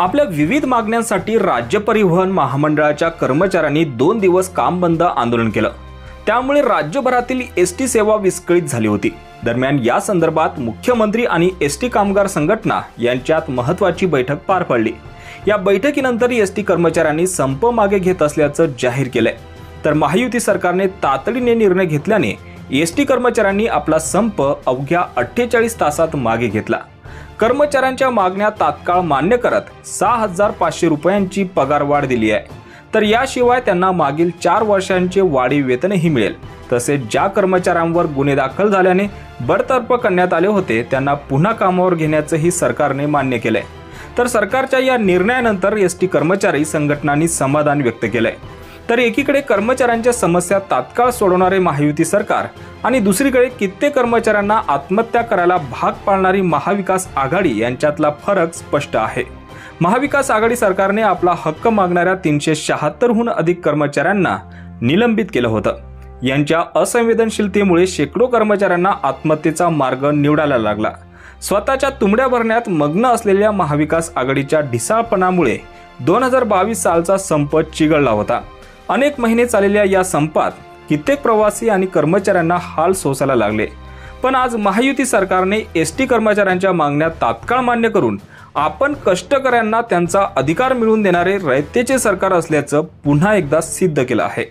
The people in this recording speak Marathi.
आपल्या विविध मागण्यांसाठी राज्य परिवहन महामंडळाच्या कर्मचाऱ्यांनी 2 दिवस काम बंद आंदोलन केलं। त्यामुळे राज्यभरातील एसटी सेवा विस्कळीत झाली होती। दरम्यान या संदर्भात मुख्यमंत्री आणि एसटी कामगार संघटना यांच्यात महत्त्वाची बैठक पार पडली। या बैठकीनंतर एसटी कर्मचाऱ्यांनी संप मागे घेत असल्याचं जाहीर केलंय। तर महायुती सरकारने तातडीने निर्णय घेतल्याने एसटी कर्मचाऱ्यांनी आपला संप अवघ्या 48 तासात मागे घेतला। कर्मचाऱ्यांच्या मागण्या तात्काळ मान्य करत 6500 रुपयांची पगारवाढ दिली आहे। तर याशिवाय त्यांना मागील 4 वर्षांचे वाढीव वेतनही मिळेल। तसेच ज्या कर्मचाऱ्यांवर गुन्हे दाखल झाल्याने बडतर्फ करण्यात आले होते त्यांना पुन्हा कामावर घेण्याचंही सरकारने मान्य केलंय। तर सरकारच्या या निर्णयानंतर एसटी कर्मचारी संघटनांनी समाधान व्यक्त केलंय। तर एकीकडे कर्मचाऱ्यांच्या समस्या तात्काळ सोडवणारे महायुती सरकार आणि दुसरीकडे कित्येक कर्मचाऱ्यांना आत्महत्या करायला भाग पाडणारी महाविकास आघाडी यांच्यातला फरक स्पष्ट आहे। महाविकास आघाडी सरकारने आपला हक्क मागणाऱ्या 376हून अधिक कर्मचाऱ्यांना निलंबित केलं होतं। यांच्या असंवेदनशीलतेमुळे शेकडो कर्मचाऱ्यांना आत्महत्येचा मार्ग निवडायला लागला। स्वतःच्या तुंबड्या भरण्यात मग्न असलेल्या महाविकास आघाडीच्या ढिसाळपणामुळे 2022 सालचा संप चिघळला होता। अनेक महिने चाललेल्या या संपात कित्येक प्रवासी आणि कर्मचाऱ्यांना हाल सोसायला लागले। पण आज महायुती सरकारने एसटी कर्मचाऱ्यांच्या मागण्या तात्काळ मान्य करून आपण कष्टकऱ्यांना त्यांचा अधिकार मिळवून देणारे रयतेचे सरकार असल्याचं पुन्हा एकदा सिद्ध केलं आहे।